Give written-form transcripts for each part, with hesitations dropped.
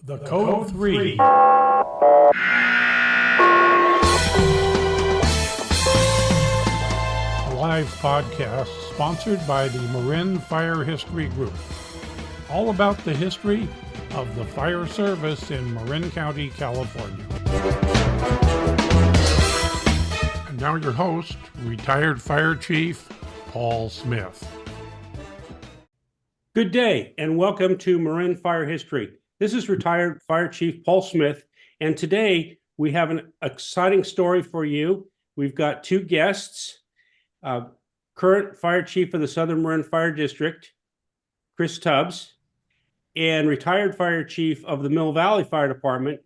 The Code 3. A live podcast sponsored by the Marin Fire History Group. All about the history of the fire service in Marin County, California. And now your host, retired Fire Chief Paul Smith. Good day and welcome to Marin Fire History. This is retired Fire Chief Paul Smith, and today we have an exciting story for you. We've got two guests, current Fire Chief of the Southern Marin Fire District, Chris Tubbs, and retired Fire Chief of the Mill Valley Fire Department,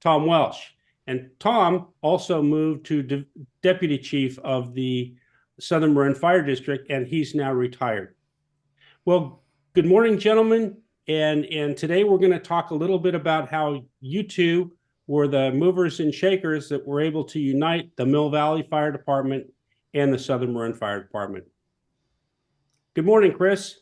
Tom Welch. And Tom also moved to Deputy Chief of the Southern Marin Fire District, and he's now retired. Well, good morning, gentlemen. And today we're going to talk a little bit about how you two were the movers and shakers that were able to unite the Mill Valley Fire Department and the Southern Marin Fire Department. Good morning, Chris.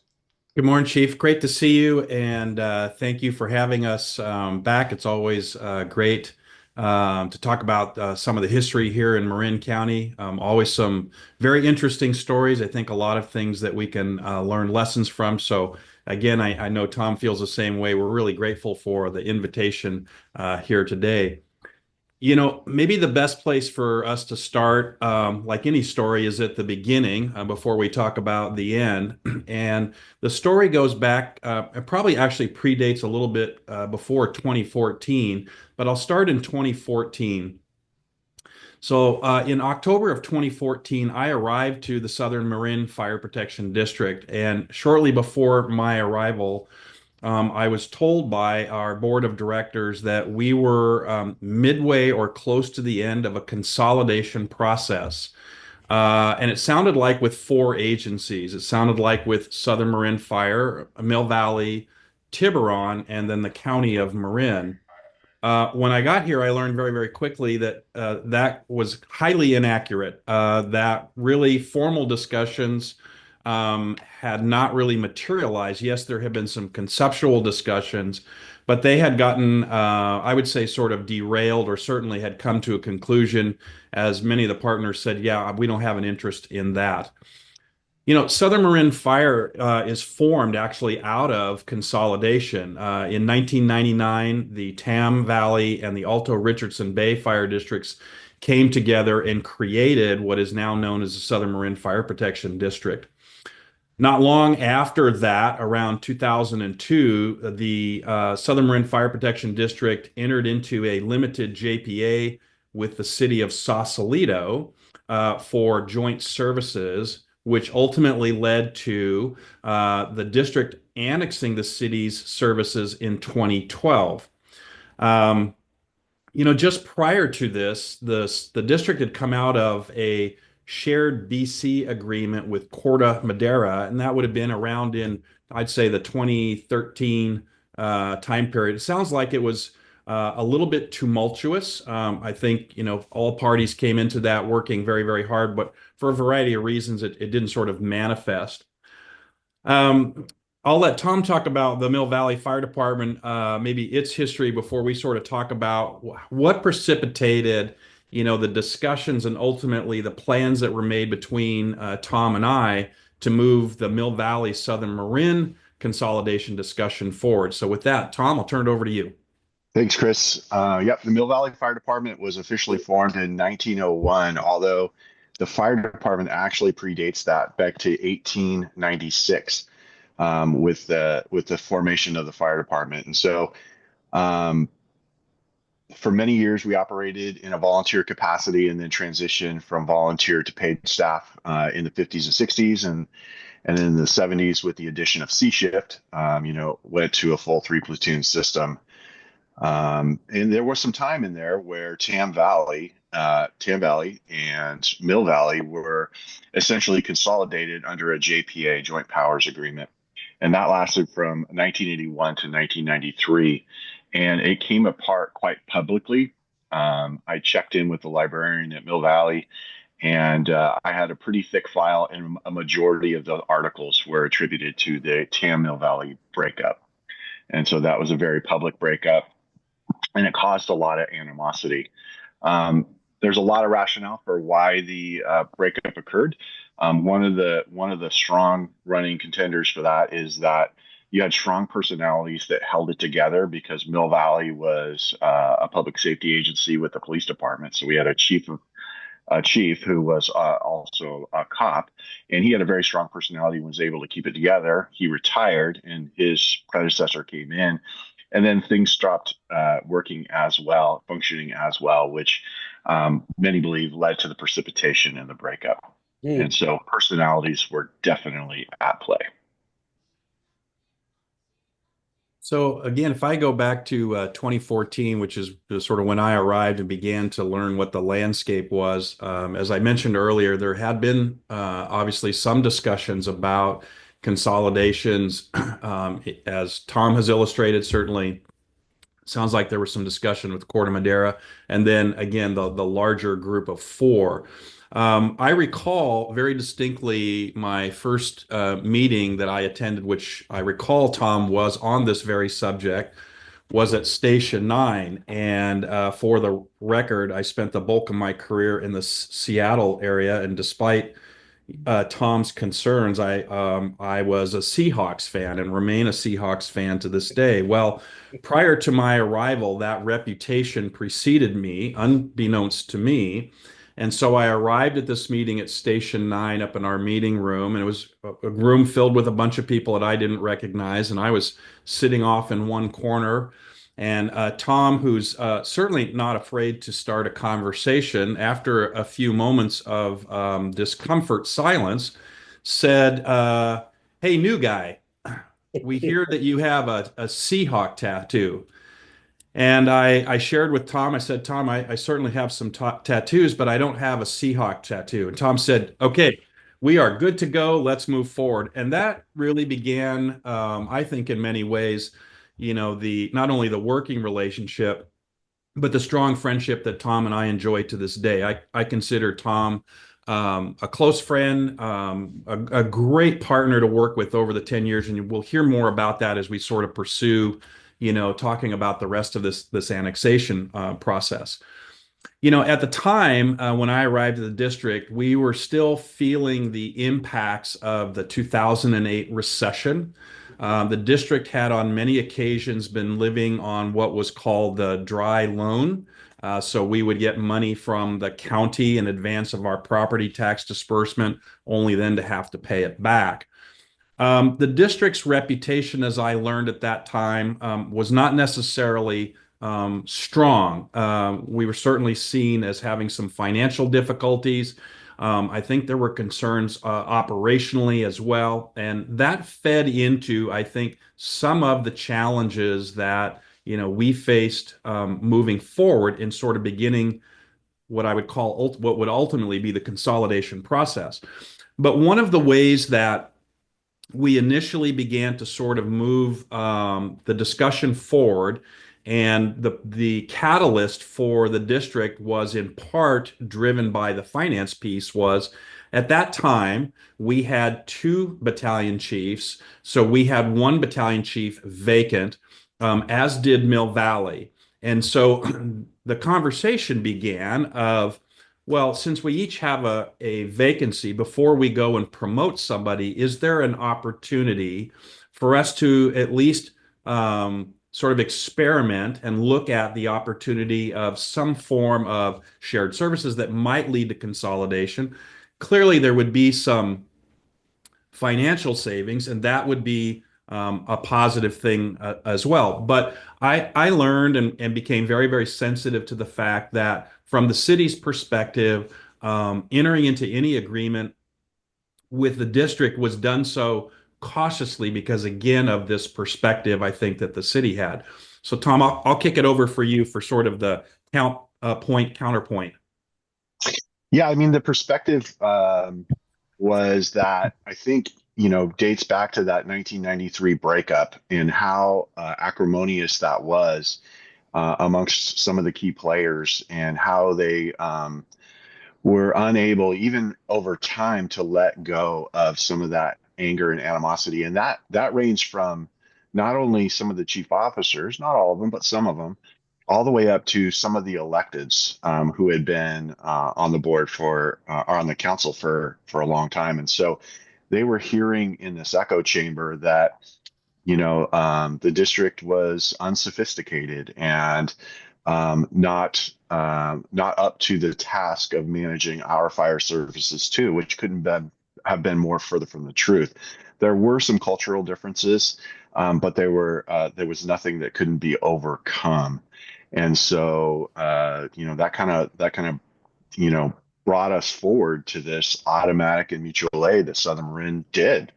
Good morning, Chief. Great to see you, and thank you for having us back. It's always great to talk about some of the history here in Marin County. Always some very interesting stories. I think a lot of things that we can learn lessons from. So again, I know Tom feels the same way. We're really grateful for the invitation here today. You know, maybe the best place for us to start, like any story, is at the beginning before we talk about the end. And the story goes back, it probably actually predates a little bit before 2014, but I'll start in 2014. So in October of 2014, I arrived to the Southern Marin Fire Protection District, and shortly before my arrival, I was told by our board of directors that we were midway or close to the end of a consolidation process. And it sounded like with four agencies. It sounded like with Southern Marin Fire, Mill Valley, Tiburon, and then the County of Marin. When I got here, I learned very, very quickly that that was highly inaccurate, that really formal discussions had not really materialized. Yes, there have been some conceptual discussions, but they had gotten, I would say, sort of derailed, or certainly had come to a conclusion, as many of the partners said, yeah, we don't have an interest in that. You know, Southern Marin Fire is formed actually out of consolidation. In 1999, the Tam Valley and the Alto Richardson Bay Fire Districts came together and created what is now known as the Southern Marin Fire Protection District. Not long after that, around 2002, the Southern Marin Fire Protection District entered into a limited JPA with the city of Sausalito for joint services, which ultimately led to the district annexing the city's services in 2012. You know, just prior to this, the district had come out of a shared BC agreement with Corte Madera, and that would have been around in, I'd say, the 2013 time period. It sounds like it was a little bit tumultuous. I think, you know, all parties came into that working very, very hard, but for a variety of reasons, it didn't sort of manifest. I'll let Tom talk about the Mill Valley Fire Department, maybe its history, before we sort of talk about what precipitated, you know, the discussions and ultimately the plans that were made between Tom and I to move the Mill Valley Southern Marin consolidation discussion forward. So with that, Tom, I'll turn it over to you. Thanks, Chris. Yep, the Mill Valley Fire Department was officially formed in 1901, although the fire department actually predates that back to 1896 with the formation of the fire department. And so for many years, we operated in a volunteer capacity and then transitioned from volunteer to paid staff in the 50s and 60s. And then in the 70s, with the addition of C Shift, you know, went to a full 3-platoon system. And there was some time in there where Tam Valley and Mill Valley were essentially consolidated under a JPA, Joint Powers Agreement. And that lasted from 1981 to 1993. And it came apart quite publicly. I checked in with the librarian at Mill Valley, and I had a pretty thick file, and a majority of the articles were attributed to the Tam Mill Valley breakup. And so that was a very public breakup. and it caused a lot of animosity. There's a lot of rationale for why the breakup occurred. One of the strong running contenders for that is that you had strong personalities that held it together because Mill Valley was a public safety agency with the police department. So we had a chief who was also a cop, and he had a very strong personality and was able to keep it together. He retired, and his predecessor came in, and then things stopped functioning as well, which many believe led to the precipitation and the breakup. And so personalities were definitely at play. So again, if I go back to 2014, which is sort of when I arrived and began to learn what the landscape was, as I mentioned earlier, there had been obviously some discussions about consolidations. As Tom has illustrated, certainly sounds like there was some discussion with Corte Madera, and then again, the larger group of four. I recall very distinctly my first meeting that I attended, which I recall Tom was on this very subject, was at Station 9. And for the record, I spent the bulk of my career in the Seattle area, and despite Tom's concerns, I was a Seahawks fan and remain a Seahawks fan to this day. Well, prior to my arrival, that reputation preceded me, unbeknownst to me. And so I arrived at this meeting at Station 9 up in our meeting room, and it was a room filled with a bunch of people that I didn't recognize. And I was sitting off in one corner. And Tom, who's certainly not afraid to start a conversation, after a few moments of discomfort silence, said, "Hey, new guy, we hear that you have a Seahawk tattoo." And I shared with Tom, I said, "Tom, I certainly have some tattoos, but I don't have a Seahawk tattoo." And Tom said, "Okay, we are good to go. Let's move forward." And that really began, I think, in many ways, not only the working relationship, but the strong friendship that Tom and I enjoy to this day. I consider Tom a close friend, a great partner to work with over the 10 years. And we'll hear more about that as we sort of pursue, talking about the rest of this annexation process. At the time when I arrived at the district, we were still feeling the impacts of the 2008 recession. The district had on many occasions been living on what was called the dry loan. So we would get money from the county in advance of our property tax disbursement, only then to have to pay it back. The district's reputation, as I learned at that time, was not necessarily strong. We were certainly seen as having some financial difficulties. I think there were concerns operationally as well. And that fed into, I think, some of the challenges that, we faced moving forward in sort of beginning what I would call what would ultimately be the consolidation process. But one of the ways that we initially began to sort of move the discussion forward, and the catalyst for the district was in part driven by the finance piece, was at that time we had two battalion chiefs. So we had one battalion chief vacant, as did Mill Valley. And so the conversation began of, well, since we each have a vacancy, before we go and promote somebody, is there an opportunity for us to at least sort of experiment and look at the opportunity of some form of shared services that might lead to consolidation? Clearly, there would be some financial savings, and that would be a positive thing as well. But I learned and became very, very sensitive to the fact that from the city's perspective, entering into any agreement with the district was done so cautiously because, again, of this perspective I think that the city had. So Tom, I'll kick it over for you for sort of the counterpoint. Yeah, I mean, the perspective was that I think, dates back to that 1993 breakup and how acrimonious that was amongst some of the key players, and how they were unable, even over time, to let go of some of that anger and animosity. And that ranged from not only some of the chief officers, not all of them, but some of them, all the way up to some of the electeds who had been on the board or on the council for a long time. And so they were hearing in this echo chamber that, the district was unsophisticated and not up to the task of managing our fire services too, which couldn't have been more further from the truth. There were some cultural differences, but there was nothing that couldn't be overcome. And so, that kind of, brought us forward to this automatic and mutual aid that Southern Marin did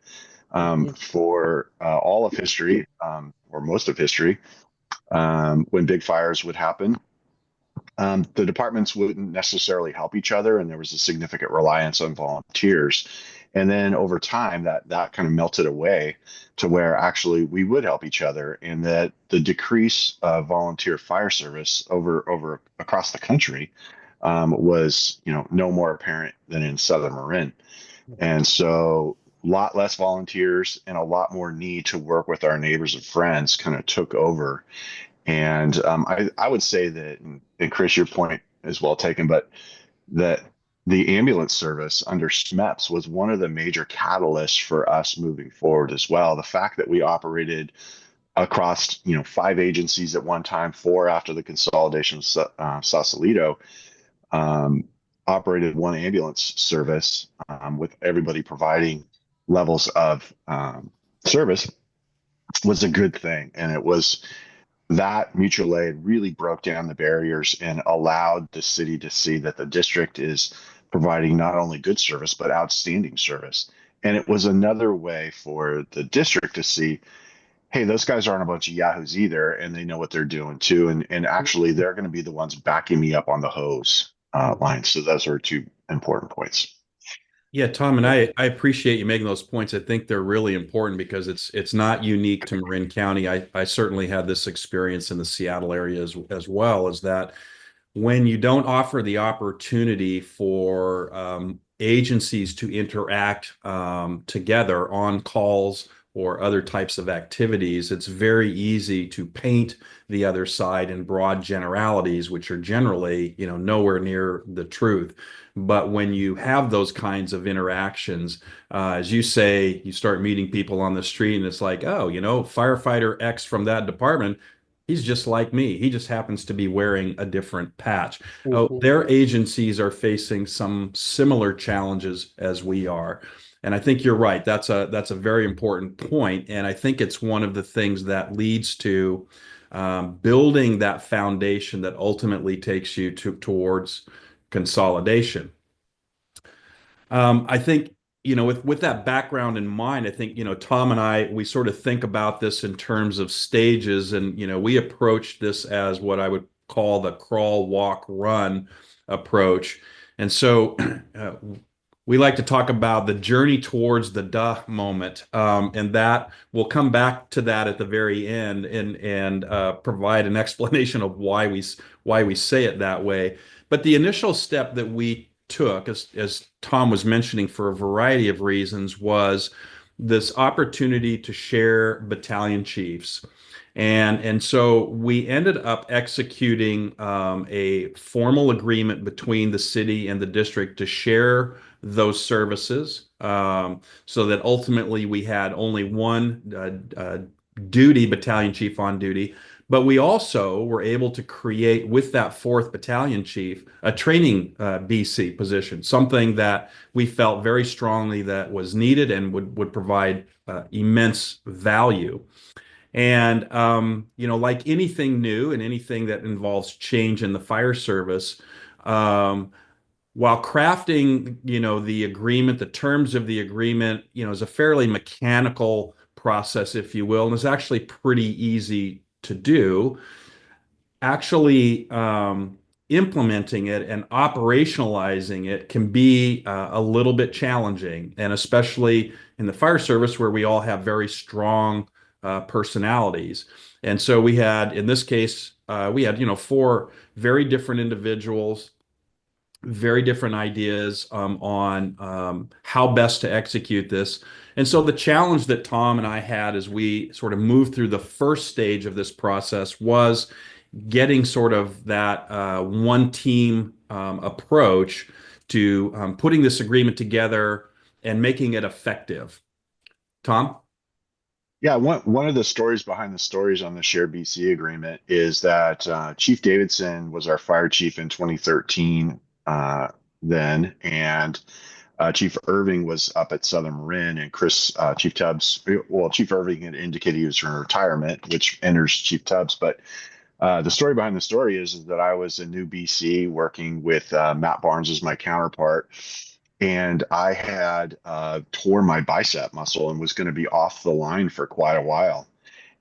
for all of history, or most of history. When big fires would happen, the departments wouldn't necessarily help each other, and there was a significant reliance on volunteers. And then over time, that kind of melted away to where actually we would help each other, and that the decrease of volunteer fire service over across the country was, no more apparent than in Southern Marin. And so a lot less volunteers and a lot more need to work with our neighbors and friends kind of took over. And I would say that, and Chris, your point is well taken, but that the ambulance service under SMEPS was one of the major catalysts for us moving forward as well. The fact that we operated across, 5 agencies at one time, 4 after the consolidation of Sausalito, operated one ambulance service with everybody providing levels of service was a good thing. And it was that mutual aid really broke down the barriers and allowed the city to see that the district is providing not only good service, but outstanding service. And it was another way for the district to see, hey, those guys aren't a bunch of yahoos either, and they know what they're doing too. And actually, they're going to be the ones backing me up on the hose line. So those are 2 important points. Yeah, Tom, and I appreciate you making those points. I think they're really important because it's not unique to Marin County. I certainly had this experience in the Seattle area as well, is that when you don't offer the opportunity for agencies to interact together on calls or other types of activities, it's very easy to paint the other side in broad generalities, which are generally, nowhere near the truth. But when you have those kinds of interactions, as you say, you start meeting people on the street and it's like, oh, firefighter X from that department, he's just like me. He just happens to be wearing a different patch. Oh, their agencies are facing some similar challenges as we are. And I think you're right. That's a very important point. And I think it's one of the things that leads to building that foundation that ultimately takes you towards consolidation. I think, with that background in mind, I think, Tom and we sort of think about this in terms of stages, and, we approach this as what I would call the crawl, walk, run approach. And so we like to talk about the journey towards the duh moment, and that we'll come back to that at the very end and provide an explanation of why we say it that way. But the initial step that we took, as Tom was mentioning, for a variety of reasons, was this opportunity to share battalion chiefs. And so we ended up executing a formal agreement between the city and the district to share those services, so that ultimately we had only one duty battalion chief on duty. But we also were able to create, with that 4th battalion chief, a training BC position, something that we felt very strongly that was needed and would provide immense value. And, like anything new and anything that involves change in the fire service, while crafting, the agreement, the terms of the agreement, is a fairly mechanical process, if you will, and it's actually pretty easy to do. Actually, implementing it and operationalizing it can be a little bit challenging, and especially in the fire service where we all have very strong personalities. And so we had, in this case, 4 very different individuals, very different ideas on how best to execute this. And so the challenge that Tom and I had as we sort of moved through the first stage of this process was getting sort of that one team approach to putting this agreement together and making it effective. Tom? Yeah, one of the stories behind the stories on the shared BC agreement is that Chief Davidson was our fire chief in 2013 then, and Chief Irving was up at Southern Marin, and Chief Tubbs. Well, Chief Irving had indicated he was in retirement, which enters Chief Tubbs. But the story behind the story is that I was a new BC working with Matt Barnes as my counterpart, and I had tore my bicep muscle and was going to be off the line for quite a while.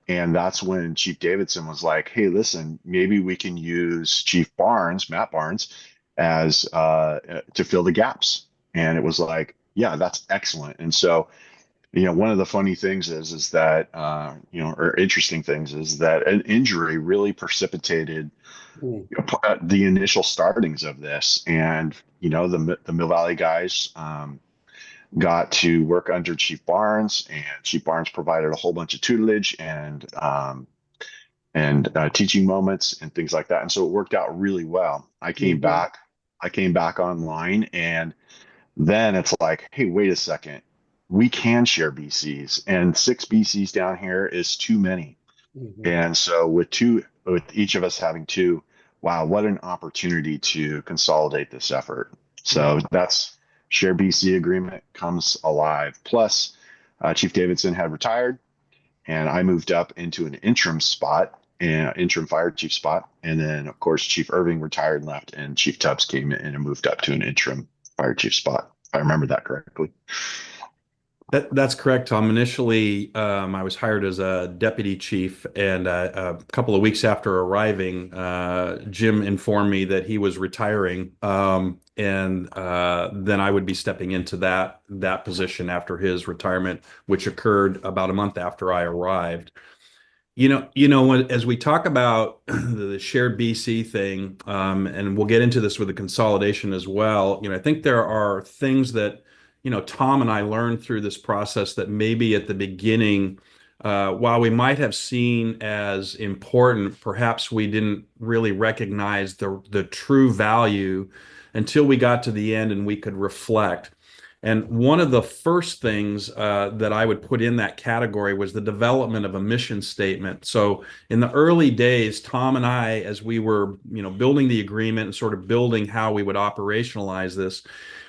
And that's when Chief Davidson was like, "Hey, listen, maybe we can use Matt Barnes, as to fill the gaps." And it was like, "Yeah, that's excellent." And so, one of the funny things is that or interesting things is that an injury really precipitated the initial startings of this, and the Mill Valley guys got to work under Chief Barnes, and Chief Barnes provided a whole bunch of tutelage and teaching moments and things like that, and so it worked out really well. I came back online, and then it's like, hey, wait a second, we can share BCs, and 6 BCs down here is too many. And so with each of us having 2, wow, what an opportunity to consolidate this effort. So that's Share BC agreement comes alive. Plus, Chief Davidson had retired, and I moved up into an interim spot, interim fire chief spot. And then, of course, Chief Irving retired and left, and Chief Tubbs came in and moved up to an interim fire chief spot, if I remember that correctly. That's correct, Tom. Initially, I was hired as a deputy chief, and a couple of weeks after arriving, Jim informed me that he was retiring, and then I would be stepping into that position after his retirement, which occurred about a month after I arrived. As we talk about the shared BC thing, and we'll get into this with the consolidation as well. I think there are things that Tom and I learned through this process that maybe at the beginning, while we might have seen as important, perhaps we didn't really recognize the true value until we got to the end and we could reflect. And one of the first things that I would put in that category was the development of a mission statement. So in the early days, Tom and I, as we were building the agreement and sort of building how we would operationalize this,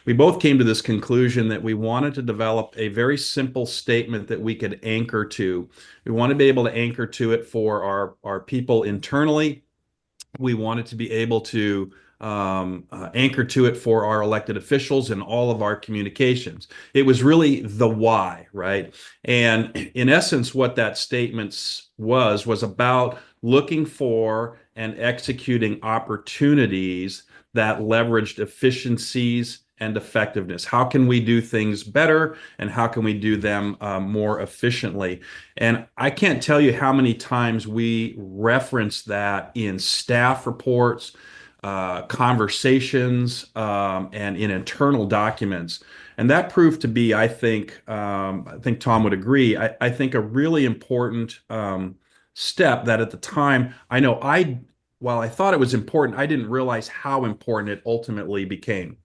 we both came to this conclusion that we wanted to develop a very simple statement that we could anchor to. We want to be able to anchor to it for our people internally. We wanted to be able to anchor to it for our elected officials in all of our communications. It was really the why, right? And in essence, what that statement was about looking for and executing opportunities that leveraged efficiencies and effectiveness. How can we do things better, and how can we do them more efficiently? And I can't tell you how many times we reference that in staff reports, conversations, and in internal documents. And that proved to be, I think Tom would agree, I think a really important step that at the time, while I thought it was important, I didn't realize how important it ultimately became.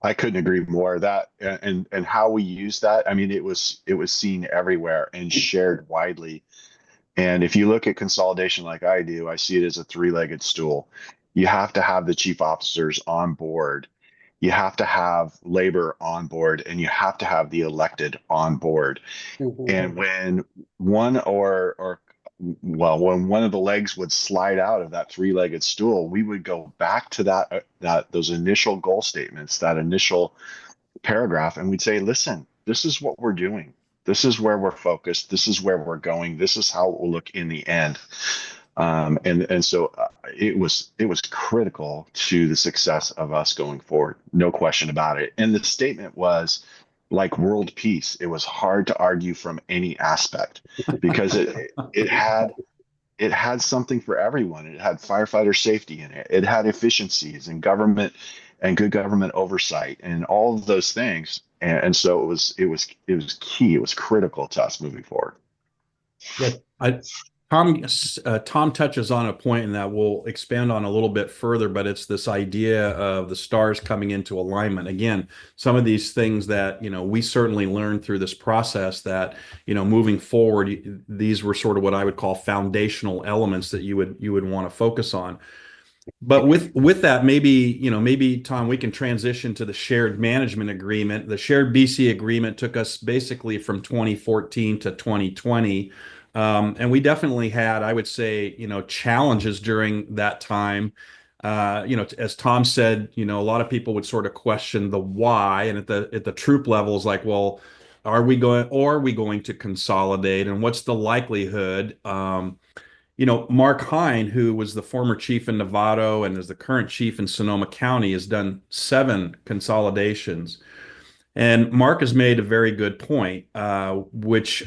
I couldn't agree more. That and how we use that, I mean, it was seen everywhere and shared widely. And if you look at consolidation like I do, I see it as a 3-legged stool. You have to have the chief officers on board, you have to have labor on board, and you have to have the elected on board. And when one when one of the legs would slide out of that 3-legged stool, we would go back to those initial goal statements, that initial paragraph, and we'd say, listen, this is what we're doing. This is where we're focused. This is where we're going. This is how it will look in the end. And so it was critical to the success of us going forward. No question about it. And the statement was like world peace. It was hard to argue from any aspect because it had something for everyone. It had firefighter safety in it. It had efficiencies and government and good government oversight and all of those things. And so it was key. It was critical to us moving forward. Yeah, Tom touches on a point, and that we'll expand on a little bit further, but it's this idea of the stars coming into alignment. Again, some of these things that, we certainly learned through this process that, moving forward, these were sort of what I would call foundational elements that you would want to focus on. But with that, maybe Tom, we can transition to the shared management agreement. The shared BC agreement took us basically from 2014 to 2020. And we definitely had, I would say, challenges during that time. As Tom said, a lot of people would sort of question the why, and at the troop level is like, well, are we going to consolidate, and what's the likelihood? Mark Hine, who was the former chief in Novato and is the current chief in Sonoma County, has done 7 consolidations. And Mark has made a very good point, which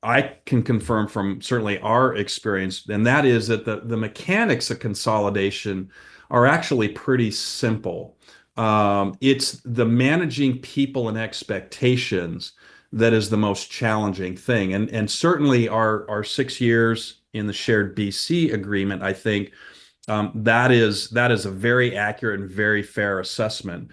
I can confirm from certainly our experience, and that is that the mechanics of consolidation are actually pretty simple. It's the managing people and expectations that is the most challenging thing. And certainly our 6 years in the shared BC agreement, I think that is a very accurate and very fair assessment,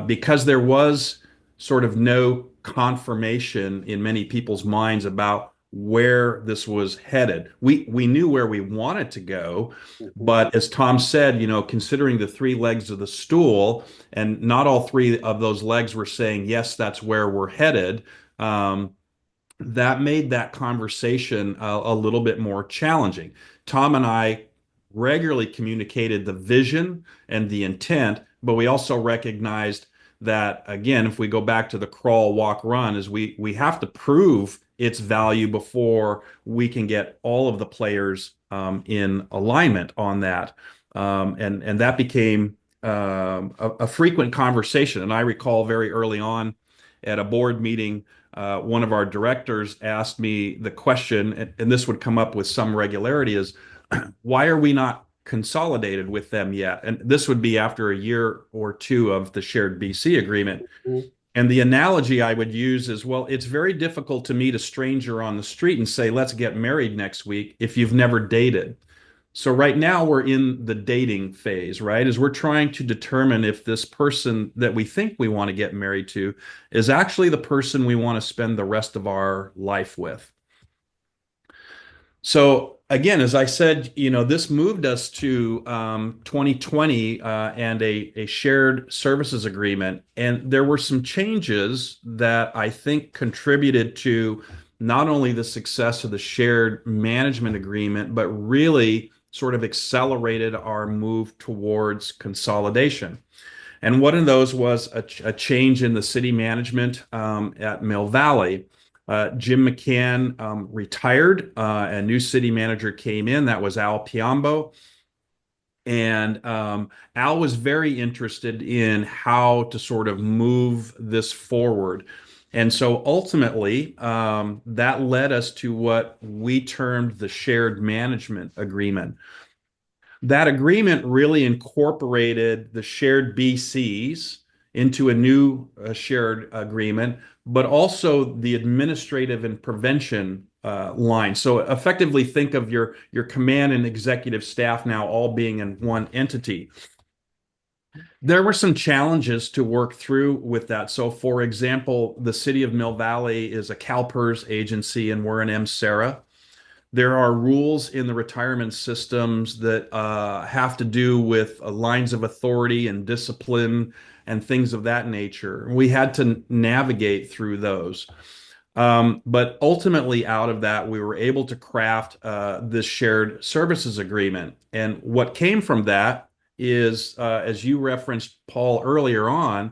because there was sort of no confirmation in many people's minds about where this was headed. We knew where we wanted to go, but as Tom said, considering the 3 legs of the stool, and not all 3 of those legs were saying, yes, that's where we're headed, that made that conversation a little bit more challenging. Tom and I regularly communicated the vision and the intent, but we also recognized that, again, if we go back to the crawl, walk, run, is we have to prove its value before we can get all of the players in alignment on that. And that became a frequent conversation. And I recall very early on at a board meeting, one of our directors asked me the question, and this would come up with some regularity, is why are we not consolidated with them yet? And this would be after a year or 2 of the shared BC agreement. Mm-hmm. And the analogy I would use is, well, it's very difficult to meet a stranger on the street and say, let's get married next week, if you've never dated. So right now we're in the dating phase, right? As we're trying to determine if this person that we think we want to get married to is actually the person we want to spend the rest of our life with. So again, as I said, this moved us to 2020 and a shared services agreement. And there were some changes that I think contributed to not only the success of the shared management agreement, but really sort of accelerated our move towards consolidation. And one of those was a change in the city management at Mill Valley. Jim McCann retired. A new city manager came in. That was Al Piombo. And Al was very interested in how to sort of move this forward. And so ultimately, that led us to what we termed the shared management agreement. That agreement really incorporated the shared BCs into a new shared agreement, but also the administrative and prevention line. So effectively think of your command and executive staff now all being in one entity. There were some challenges to work through with that. So for example, the city of Mill Valley is a CalPERS agency and we're an MSERA. There are rules in the retirement systems that have to do with lines of authority and discipline and things of that nature. We had to navigate through those. But ultimately out of that, we were able to craft this shared services agreement. And what came from that is, as you referenced, Paul, earlier on,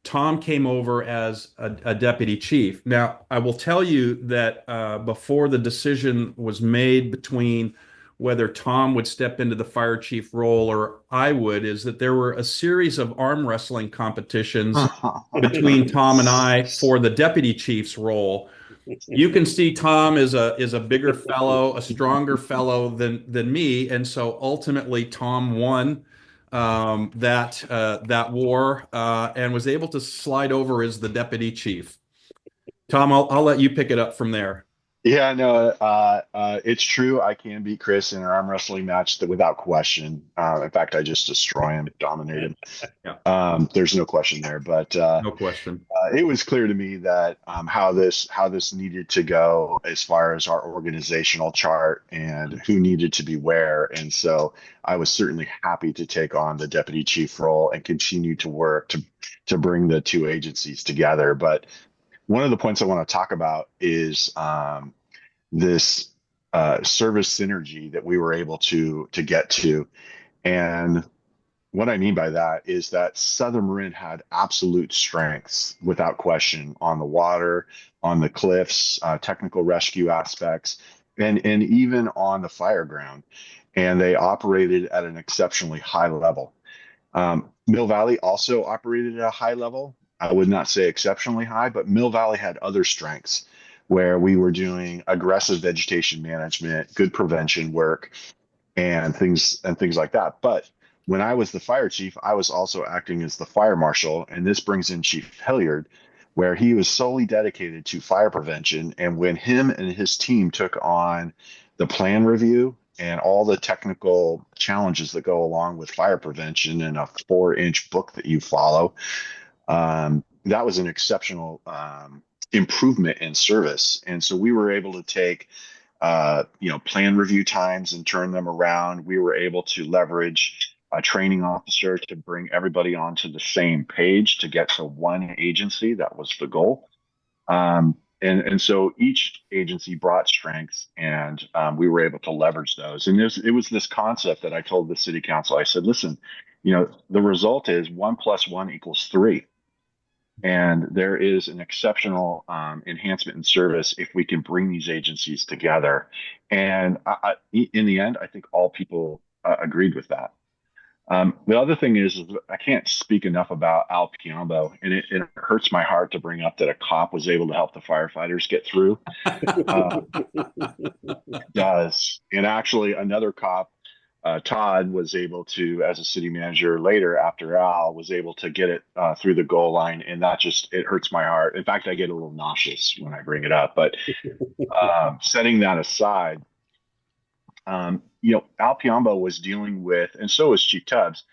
Tom came over as a deputy chief. Now, I will tell you that before the decision was made between whether Tom would step into the fire chief role or I would, is that there were a series of arm wrestling competitions between Tom and I for the deputy chief's role. You can see Tom is a bigger fellow, a stronger fellow than me, and so ultimately Tom won that war and was able to slide over as the deputy chief. Tom, I'll let you pick it up from there. Yeah, no, it's true. I can beat Chris in an arm wrestling match that without question. In fact, I just destroy him, dominate him. Yeah, There's no question there. But no question. it was clear to me that how this needed to go as far as our organizational chart and who needed to be where. And so I was certainly happy to take on the deputy chief role and continue to work to bring the two agencies together. But one of the points I want to talk about is this service synergy that we were able to get to. And what I mean by that is that Southern Marin had absolute strengths, without question, on the water, on the cliffs, technical rescue aspects, and even on the fire ground. And they operated at an exceptionally high level. Mill Valley also operated at a high level. I would not say exceptionally high, but Mill Valley had other strengths where we were doing aggressive vegetation management, good prevention work, and things like that. But when I was the fire chief, I was also acting as the fire marshal, and this brings in Chief Hilliard, where he was solely dedicated to fire prevention. And when him and his team took on the plan review and all the technical challenges that go along with fire prevention and a 4-inch book that you follow, that was an exceptional improvement in service. And so we were able to take plan review times and turn them around. We were able to leverage a training officer to bring everybody onto the same page to get to one agency. That was the goal. And so each agency brought strengths, and we were able to leverage those. And it was this concept that I told the city council. I said, listen, the result is 1 + 1 = 3. And there is an exceptional enhancement in service if we can bring these agencies together. And in the end, I think all people agreed with that. The other thing is I can't speak enough about Al Piombo, and it hurts my heart to bring up that a cop was able to help the firefighters get through. It does. And actually, another cop, Todd, was able to, as a city manager later after Al, was able to get it through the goal line. And it hurts my heart. In fact, I get a little nauseous when I bring it up. But setting that aside, Al Piombo was dealing with, and so was Chief Tubbs,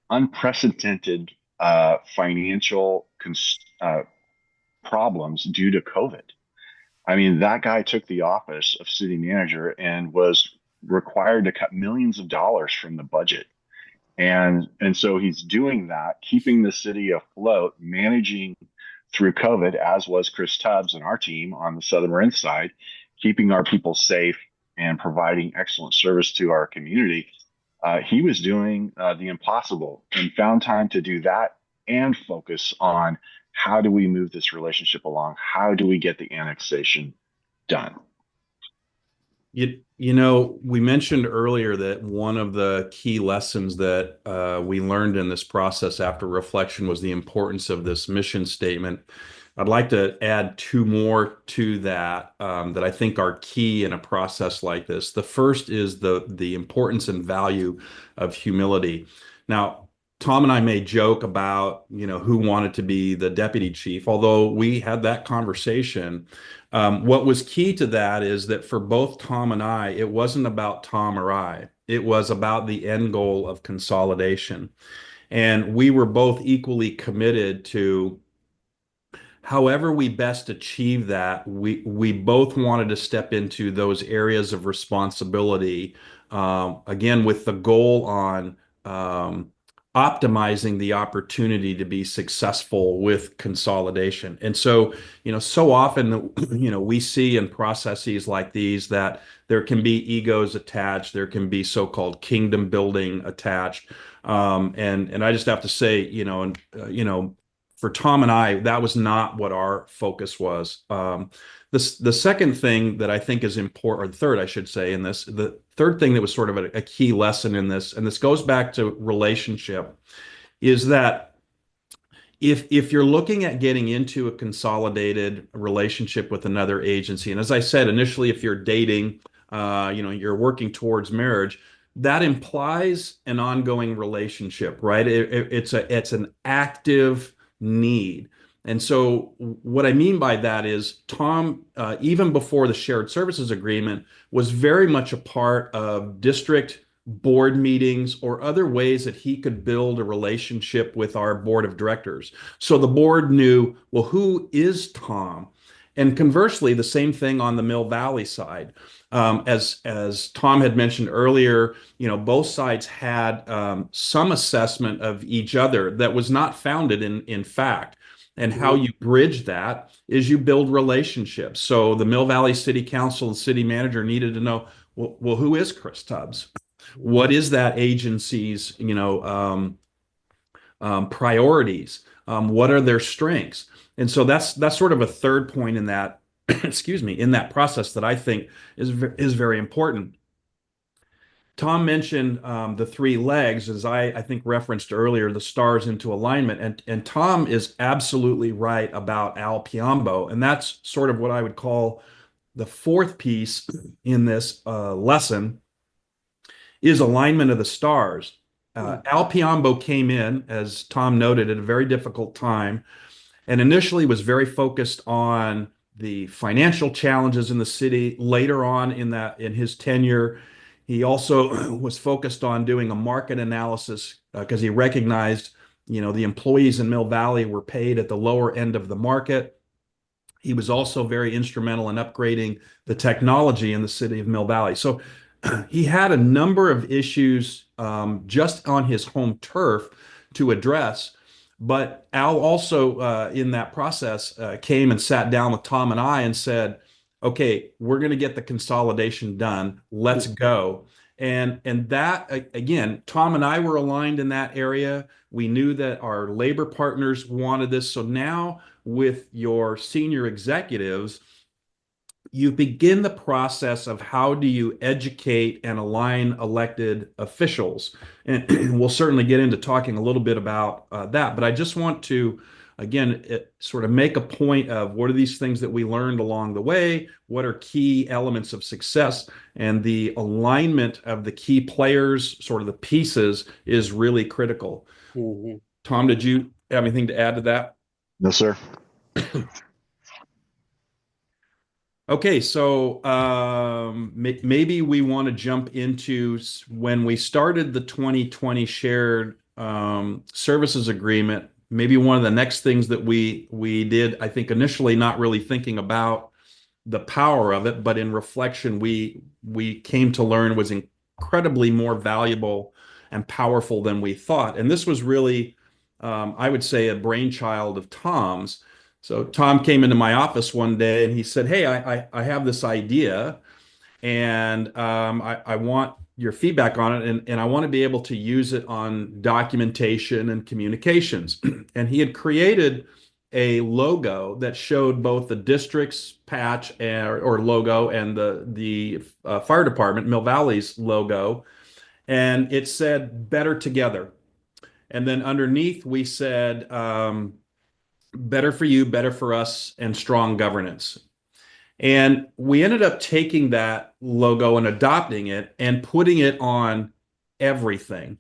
unprecedented financial problems due to COVID. I mean, that guy took the office of city manager and was required to cut millions of dollars from the budget. And so he's doing that, keeping the city afloat, managing through COVID, as was Chris Tubbs and our team on the Southern Marin side, keeping our people safe and providing excellent service to our community. He was doing the impossible and found time to do that and focus on how do we move this relationship along? How do we get the annexation done? We mentioned earlier that one of the key lessons that we learned in this process after reflection was the importance of this mission statement. I'd like to add 2 more to that that I think are key in a process like this. The first is the importance and value of humility. Now, Tom and I may joke about, who wanted to be the deputy chief, although we had that conversation. What was key to that is that for both Tom and I, it wasn't about Tom or I. It was about the end goal of consolidation. And we were both equally committed to however we best achieve that. We both wanted to step into those areas of responsibility, again, with the goal on optimizing the opportunity to be successful with consolidation. And so, so often, we see in processes like these that there can be egos attached, there can be so-called kingdom building attached. And I just have to say, for Tom and I, that was not what our focus was. The second thing that I think is important, or the third, I should say, in this, the third thing that was sort of a key lesson in this, and this goes back to relationship, is that if you're looking at getting into a consolidated relationship with another agency, and as I said initially, if you're dating, you're working towards marriage, that implies an ongoing relationship, right? It's an active need. And so what I mean by that is Tom, even before the shared services agreement, was very much a part of district board meetings or other ways that he could build a relationship with our board of directors. So the board knew, well, who is Tom? And conversely, the same thing on the Mill Valley side. As Tom had mentioned earlier, both sides had some assessment of each other that was not founded in fact. And how you bridge that is you build relationships. So the Mill Valley City Council and city manager needed to know, well, who is Chris Tubbs? What is that agency's, priorities? What are their strengths? And so that's sort of a third point in that, excuse me, in that process that I think is very important. Tom mentioned the three legs, as I think referenced earlier, the stars into alignment. And Tom is absolutely right about Al Piombo. And that's sort of what I would call the fourth piece in this lesson is alignment of the stars. Al Piombo came in, as Tom noted, at a very difficult time, and initially was very focused on the financial challenges in the city. Later on in his tenure, he also was focused on doing a market analysis because he recognized, the employees in Mill Valley were paid at the lower end of the market. He was also very instrumental in upgrading the technology in the city of Mill Valley. So he had a number of issues just on his home turf to address. But Al also, in that process, came and sat down with Tom and I and said, okay, we're going to get the consolidation done. Let's go. And that, again, Tom and I were aligned in that area. We knew that our labor partners wanted this. So now with your senior executives, you begin the process of how do you educate and align elected officials. And we'll certainly get into talking a little bit about that. But I just want to, again, sort of make a point of what are these things that we learned along the way? What are key elements of success? And the alignment of the key players, sort of the pieces, is really critical. Mm-hmm. Tom, did you have anything to add to that? No, sir. Okay, so maybe we want to jump into when we started the 2020 shared services agreement. Maybe one of the next things that we did, I think initially not really thinking about the power of it, but in reflection, we came to learn was incredibly more valuable and powerful than we thought. And this was really, I would say, a brainchild of Tom's. So Tom came into my office one day and he said, hey, I have this idea and I want your feedback on it. And I want to be able to use it on documentation and communications. And he had created a logo that showed both the district's patch or logo and the fire department, Mill Valley's logo. And it said, better together. And then underneath we said, better for you, better for us, and strong governance. And we ended up taking that logo and adopting it and putting it on everything.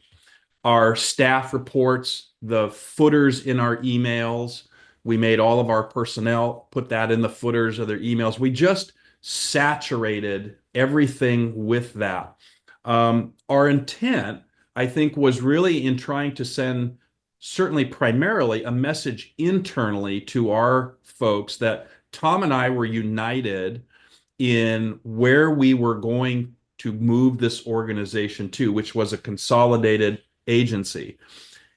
Our staff reports, the footers in our emails. We made all of our personnel put that in the footers of their emails. We just saturated everything with that. Our intent, I think, was really in trying to send certainly primarily a message internally to our folks that Tom and I were united in where we were going to move this organization to, which was a consolidated agency.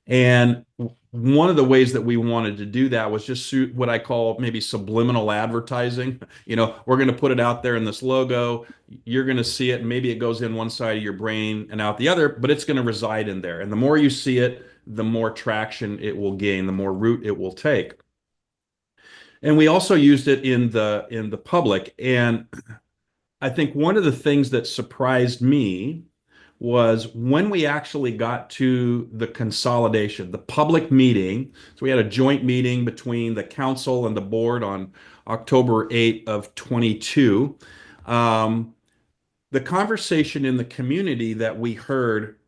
And one of the ways that we wanted to do that was just what I call maybe subliminal advertising. We're going to put it out there in this logo. You're going to see it. And maybe it goes in one side of your brain and out the other, but it's going to reside in there. And the more you see it, the more traction it will gain, the more root it will take. And we also used it in the public. And I think one of the things that surprised me was when we actually got to the consolidation, the public meeting. So we had a joint meeting between the council and the board on October 8th of 22. The conversation in the community that we heard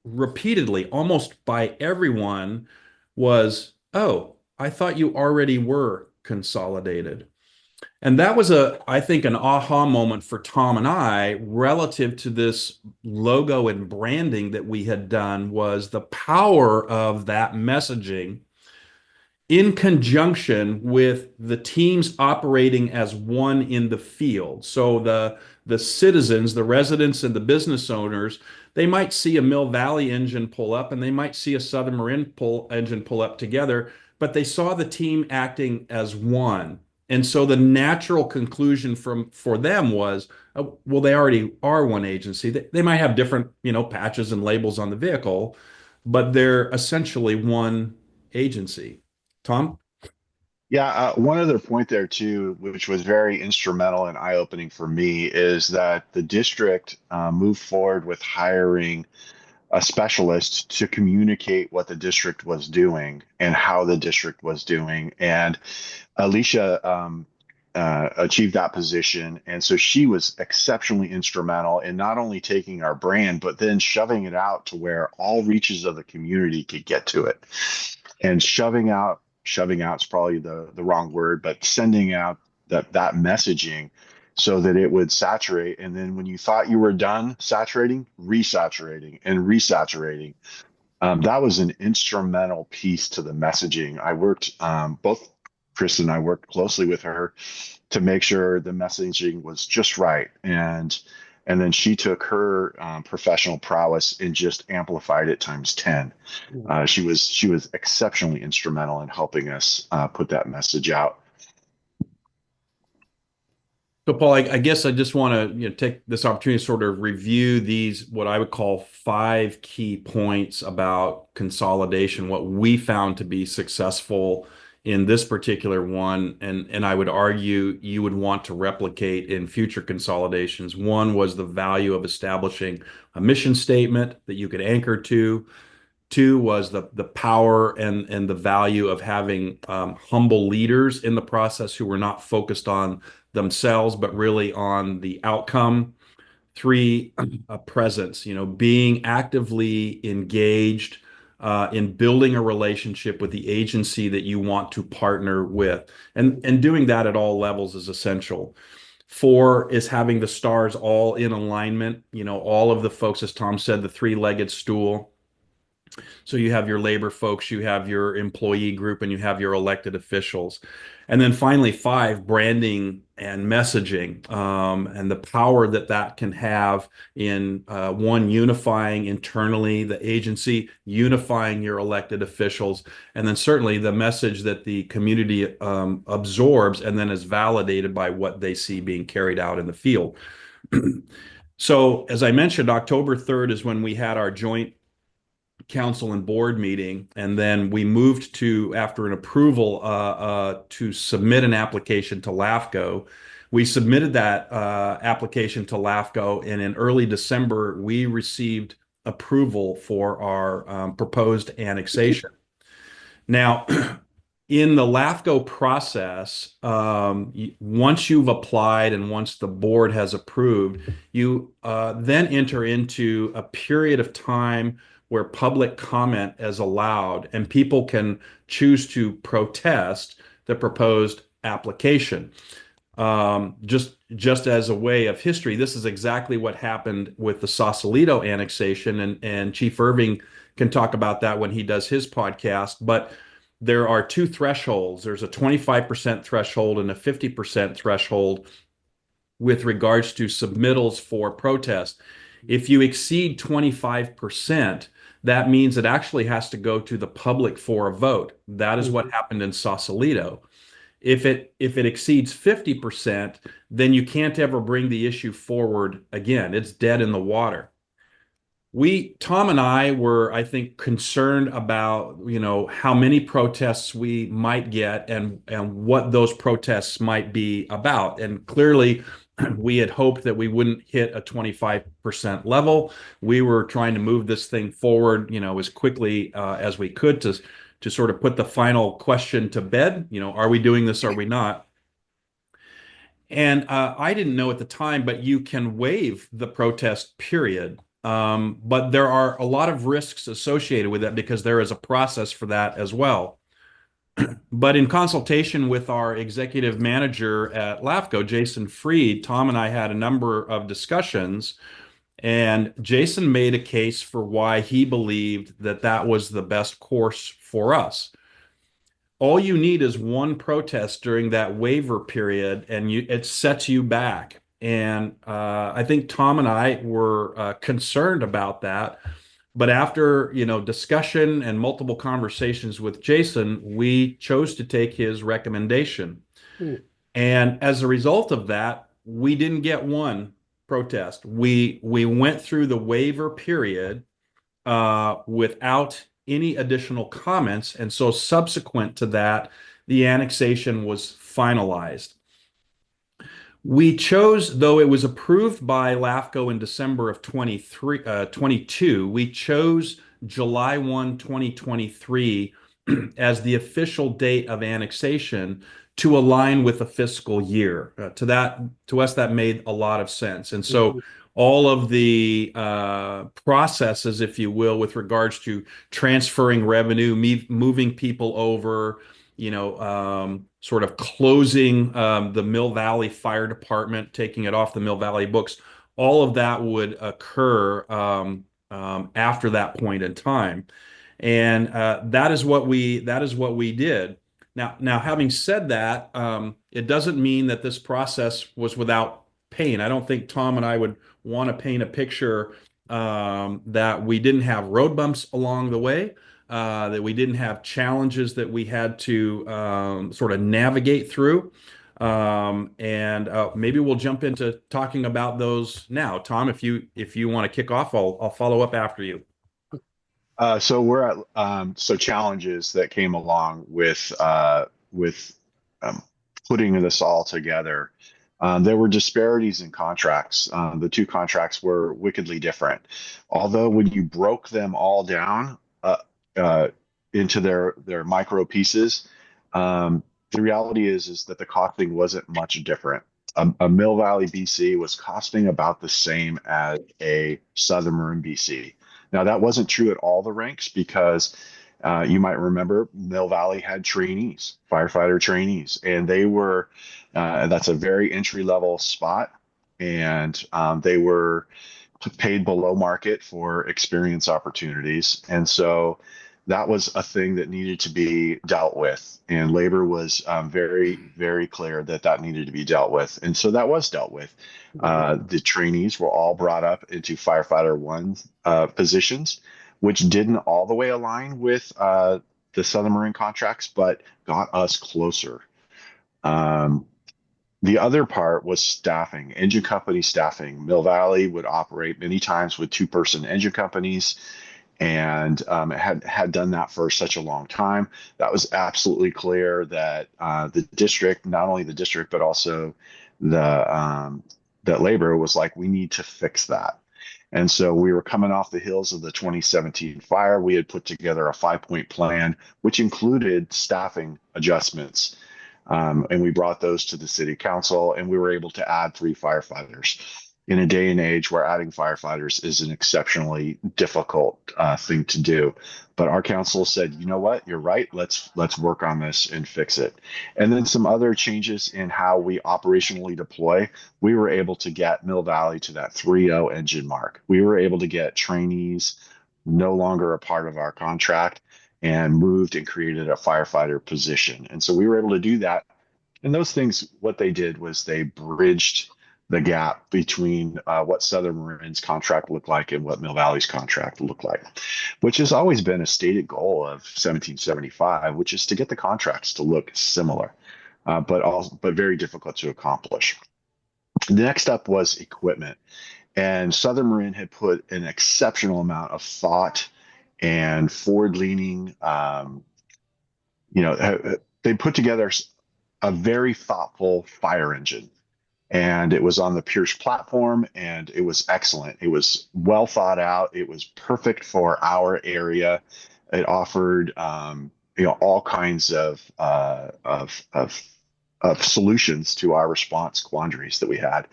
repeatedly, almost by everyone, was, oh, I thought you already were consolidated. And that was I think, an aha moment for Tom and I relative to this logo and branding that we had done, was the power of that messaging in conjunction with the teams operating as one in the field. So the citizens, the residents and the business owners, they might see a Mill Valley engine pull up and they might see a Southern Marin engine pull up together, but they saw the team acting as one. And so the natural conclusion for them was, well, they already are one agency. They might have different, patches and labels on the vehicle, but they're essentially one agency. Tom? Yeah, one other point there too, which was very instrumental and eye-opening for me, is that the district moved forward with hiring a specialist to communicate what the district was doing and how the district was doing. And Alicia achieved that position. And so she was exceptionally instrumental in not only taking our brand, but then shoving it out to where all reaches of the community could get to it. And shoving out is probably the wrong word, but sending out that messaging so that it would saturate. And then when you thought you were done saturating, resaturating and resaturating. That was an instrumental piece to the messaging. I worked, both Kristen and I worked closely with her to make sure the messaging was just right. And then she took her professional prowess and just amplified it times 10. She was exceptionally instrumental in helping us put that message out. So, Paul, I guess I just want to take this opportunity to sort of review these, what I would call 5 key points about consolidation, what we found to be successful in this particular one, and I would argue you would want to replicate in future consolidations. One was the value of establishing a mission statement that you could anchor to. 2 was the power and the value of having humble leaders in the process who were not focused on themselves, but really on the outcome. 3, a presence, being actively engaged in building a relationship with the agency that you want to partner with. And doing that at all levels is essential. 4 is having the stars all in alignment, all of the folks, as Tom said, the 3-legged stool. So you have your labor folks, you have your employee group, and you have your elected officials. And then finally, 5, branding and messaging, and the power that can have in one, unifying internally the agency, unifying your elected officials, and then certainly the message that the community absorbs and then is validated by what they see being carried out in the field. So as I mentioned, October 3rd is when we had our joint council and board meeting, and then we moved to, after an approval, to submit an application to LAFCO. We submitted that application to LAFCO, and in early December, we received approval for our proposed annexation. Now, in the LAFCO process, once you've applied and once the board has approved, you then enter into a period of time where public comment is allowed and people can choose to protest the proposed application. Just as a way of history, this is exactly what happened with the Sausalito annexation, and Chief Irving can talk about that when he does his podcast. But there are 2 thresholds. There's a 25% threshold and a 50% threshold with regards to submittals for protest. If you exceed 25%, that means it actually has to go to the public for a vote. That is what happened in Sausalito. If it exceeds 50%, then you can't ever bring the issue forward again. It's dead in the water. Tom and I were, I think, concerned about, how many protests we might get and what those protests might be about. And clearly, we had hoped that we wouldn't hit a 25% level. We were trying to move this thing forward, as quickly as we could to sort of put the final question to bed. Are we doing this? Are we not? And I didn't know at the time, but you can waive the protest period. But there are a lot of risks associated with that because there is a process for that as well. But in consultation with our executive manager at LAFCO, Jason Freed, Tom and I had a number of discussions, and Jason made a case for why he believed that that was the best course for us. All you need is one protest during that waiver period, and it sets you back. And I think Tom and I were concerned about that. But after, discussion and multiple conversations with Jason, we chose to take his recommendation. Hmm. And as a result of that, we didn't get one protest. We went through the waiver period without any additional comments. And so subsequent to that, the annexation was finalized. We chose, though it was approved by LAFCO in December of 22, we chose July 1, 2023 as the official date of annexation to align with the fiscal year. To us, that made a lot of sense. And so all of the processes, if you will, with regards to transferring revenue, moving people over, sort of closing the Mill Valley Fire Department, taking it off the Mill Valley books, all of that would occur after that point in time. And that is what we did. Now, having said that, it doesn't mean that this process was without pain. I don't think Tom and I would want to paint a picture that we didn't have road bumps along the way, that we didn't have challenges that we had to sort of navigate through. And maybe we'll jump into talking about those now. Tom, if you want to kick off, I'll follow up after you. So we're at challenges that came along with putting this all together. There were disparities in contracts. The two contracts were wickedly different. Although when you broke them all down into their micro pieces, the reality is that the costing wasn't much different. A Mill Valley, BC was costing about the same as a Southern Marin, BC. Now, that wasn't true at all the ranks because you might remember Mill Valley had trainees, firefighter trainees, and they were, that's a very entry level spot. And they were paid below market for experience opportunities. And so that was a thing that needed to be dealt with. And labor was very, very clear that that needed to be dealt with. And so that was dealt with. The trainees were all brought up into firefighter one positions, which didn't all the way align with the Southern Marin contracts, but got us closer. The other part was staffing, engine company staffing. Mill Valley would operate many times with two-person engine companies, and had done that for such a long time. That was absolutely clear that the district, not only the district, but also that labor was like, we need to fix that. And so we were coming off the heels of the 2017 fire. We had put together a 5-point plan, which included staffing adjustments. And we brought those to the city council, and we were able to add 3 firefighters in a day and age where adding firefighters is an exceptionally difficult thing to do. But our council said, you know what, you're right. Let's work on this and fix it. And then some other changes in how we operationally deploy. We were able to get Mill Valley to that 3.0 engine mark. We were able to get trainees no longer a part of our contract and moved and created a firefighter position. And so we were able to do that. And those things, what they did was they bridged the gap between what Southern Marin's contract looked like and what Mill Valley's contract looked like, which has always been a stated goal of 1775, which is to get the contracts to look similar, but very difficult to accomplish. The next up was equipment. And Southern Marin had put an exceptional amount of thought and forward-leaning, they put together a very thoughtful fire engine. And it was on the Pierce platform, and it was excellent. It was well thought out. It was perfect for our area. It offered, all kinds of solutions to our response quandaries that we had.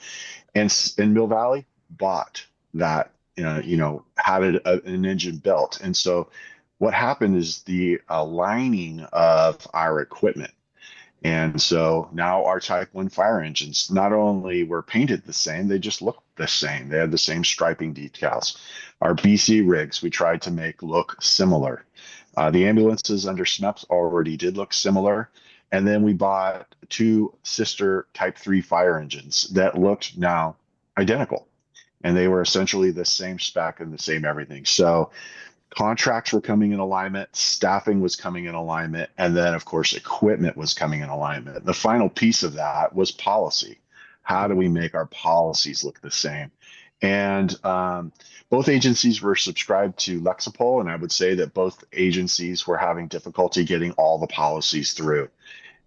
And Mill Valley bought that, had an engine built. And so what happened is the aligning of our equipment. And so now our Type 1 fire engines not only were painted the same, they just looked the same. They had the same striping decals. Our BC rigs, we tried to make look similar. The ambulances under SMEPS already did look similar. And then we bought two sister Type 3 fire engines that looked now identical. And they were essentially the same spec and the same everything. So contracts were coming in alignment, staffing was coming in alignment, and then, of course, equipment was coming in alignment. The final piece of that was policy. How do we make our policies look the same? And both agencies were subscribed to Lexipol, and I would say that both agencies were having difficulty getting all the policies through.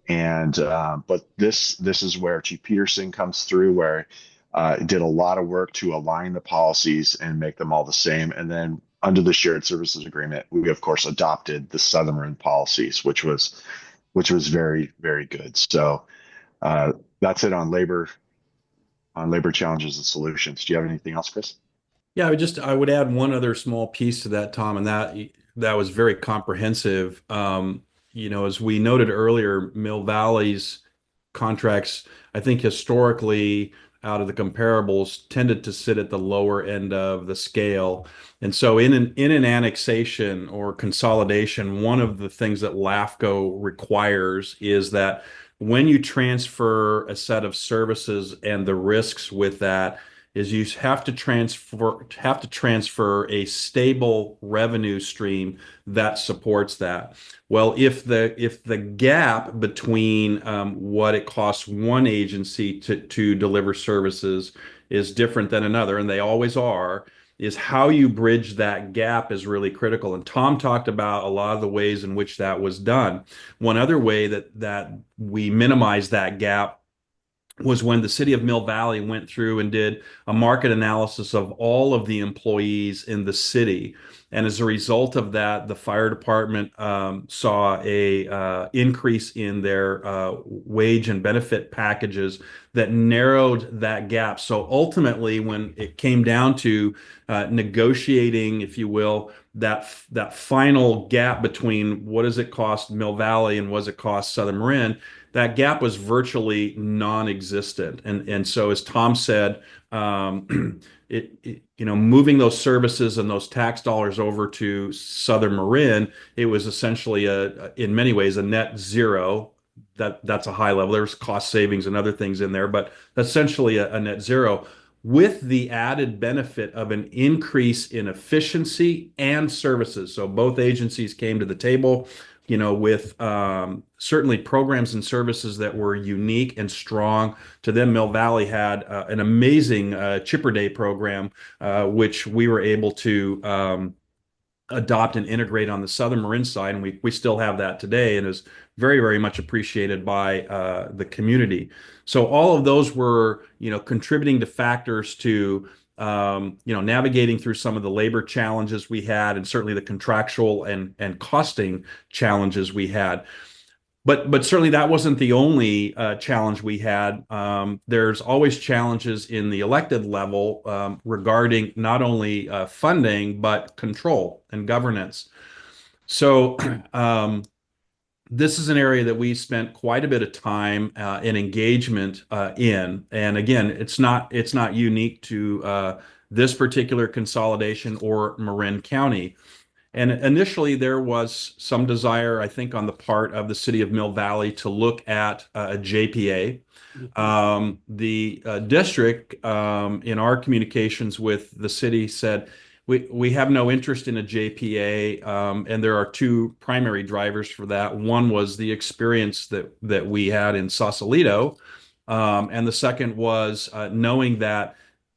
And but this is where Chief Peterson comes through, where did a lot of work to align the policies and make them all the same. And then under the shared services agreement, we of course adopted the Southern Marin policies, which was very, very good. So that's it on labor challenges and solutions. Do you have anything else, Chris? Yeah, I would add one other small piece to that, Tom, and that was very comprehensive. As we noted earlier, Mill Valley's contracts, I think historically, out of the comparables, tended to sit at the lower end of the scale. And so in an annexation or consolidation, one of the things that LAFCO requires is that when you transfer a set of services, and the risks with that is you have to transfer a stable revenue stream that supports that. Well, if the gap between what it costs one agency to deliver services is different than another, and they always are, is how you bridge that gap is really critical. And Tom talked about a lot of the ways in which that was done. One other way that we minimize that gap was when the city of Mill Valley went through and did a market analysis of all of the employees in the city. And as a result of that, the fire department saw a increase in their wage and benefit packages that narrowed that gap. So ultimately, when it came down to negotiating, if you will, that final gap between what does it cost Mill Valley and what does it cost Southern Marin, that gap was virtually non-existent. And so, as Tom said, moving those services and those tax dollars over to Southern Marin, it was essentially in many ways a net zero. That's a high level. There's cost savings and other things in there, but essentially a net zero, with the added benefit of an increase in efficiency and services. So both agencies came to the table, with certainly programs and services that were unique and strong to them. Mill Valley had an amazing Chipper Day program, which we were able to adopt and integrate on the Southern Marin side, and we still have that today, and is very, very much appreciated by the community. So all of those were, contributing to factors to navigating through some of the labor challenges we had, and certainly the contractual and costing challenges we had. But certainly that wasn't the only challenge we had. There's always challenges in the elected level regarding not only funding, but control and governance. So this is an area that we spent quite a bit of time and engagement in. And again, it's not unique to this particular consolidation or Marin County. And initially, there was some desire, I think, on the part of the city of Mill Valley to look at a JPA. The district, in our communications with the city, said, we have no interest in a JPA, and there are two primary drivers for that. One was the experience that we had in Sausalito, and the second was knowing that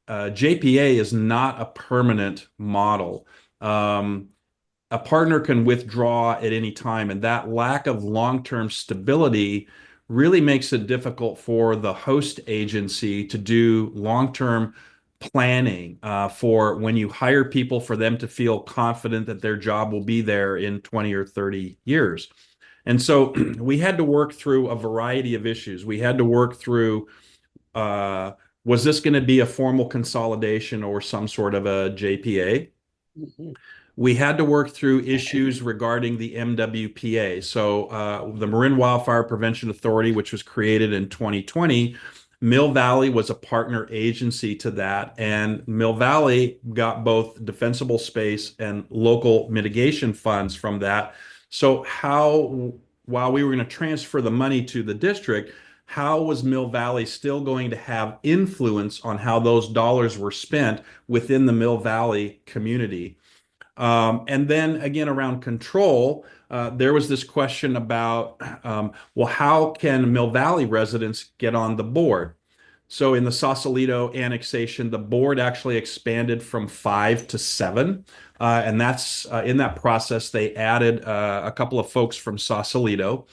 JPA is not a permanent model. A partner can withdraw at any time, and that lack of long-term stability really makes it difficult for the host agency to do long-term planning for when you hire people, for them to feel confident that their job will be there in 20 or 30 years. And so we had to work through a variety of issues. We had to work through, was this going to be a formal consolidation or some sort of a JPA? We had to work through issues regarding the MWPA. So the Marin Wildfire Prevention Authority, which was created in 2020, Mill Valley was a partner agency to that, and Mill Valley got both defensible space and local mitigation funds from that. So while we were going to transfer the money to the district, how was Mill Valley still going to have influence on how those dollars were spent within the Mill Valley community? And then again, around control, there was this question about, well, how can Mill Valley residents get on the board? So in the Sausalito annexation, the board actually expanded from 5 to 7. And that's in that process, they added a couple of folks from Sausalito.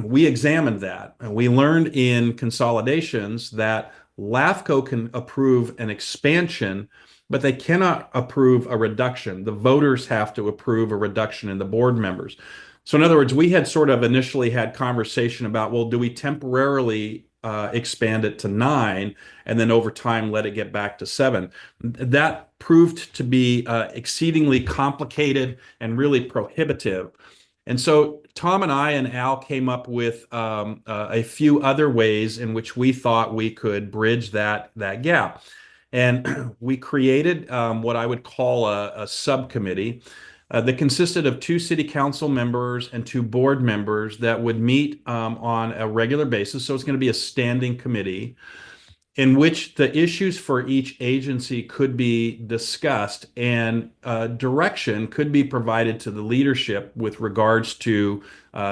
We examined that, and we learned in consolidations that LAFCO can approve an expansion, but they cannot approve a reduction. The voters have to approve a reduction in the board members. So in other words, we had sort of initially had conversation about, well, do we temporarily expand it to 9 and then over time let it get back to 7? That proved to be exceedingly complicated and really prohibitive. And so Tom and I and Al came up with a few other ways in which we thought we could bridge that gap. And we created what I would call a subcommittee that consisted of 2 city council members and 2 board members that would meet on a regular basis. So it's going to be a standing committee in which the issues for each agency could be discussed, and direction could be provided to the leadership with regards to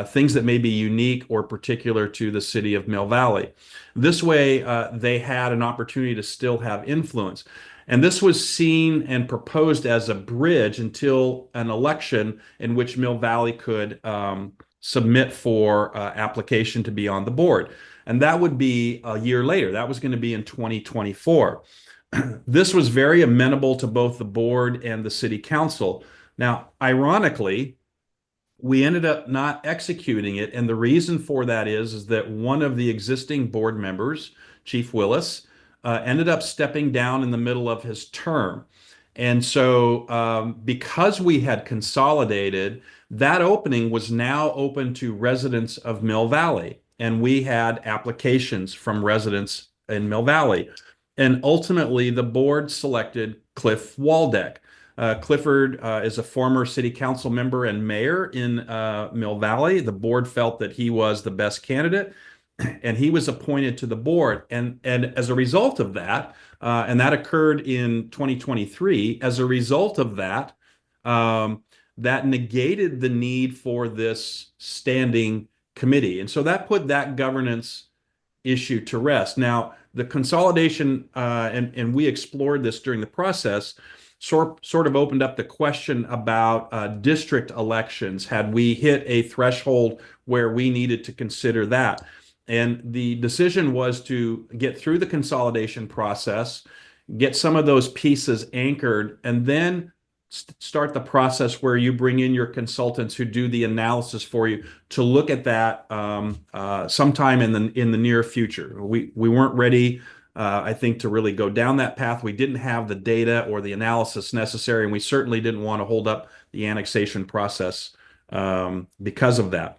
things that may be unique or particular to the city of Mill Valley. This way, they had an opportunity to still have influence. And this was seen and proposed as a bridge until an election in which Mill Valley could submit for application to be on the board. And that would be a year later. That was going to be in 2024. This was very amenable to both the board and the city council. Now, ironically, we ended up not executing it. And the reason for that is that one of the existing board members, Chief Willis, ended up stepping down in the middle of his term. And so because we had consolidated, that opening was now open to residents of Mill Valley. And we had applications from residents in Mill Valley. And ultimately, the board selected Cliff Waldeck. Clifford is a former city council member and mayor in Mill Valley. The board felt that he was the best candidate, and he was appointed to the board. And as a result of that, and that occurred in 2023, as a result of that, that negated the need for this standing committee. And so that put that governance issue to rest. Now, the consolidation, and we explored this during the process, sort of opened up the question about district elections. Had we hit a threshold where we needed to consider that? And the decision was to get through the consolidation process, get some of those pieces anchored, and then start the process where you bring in your consultants who do the analysis for you to look at that sometime in the near future. We weren't ready, I think, to really go down that path. We didn't have the data or the analysis necessary, and we certainly didn't want to hold up the annexation process because of that.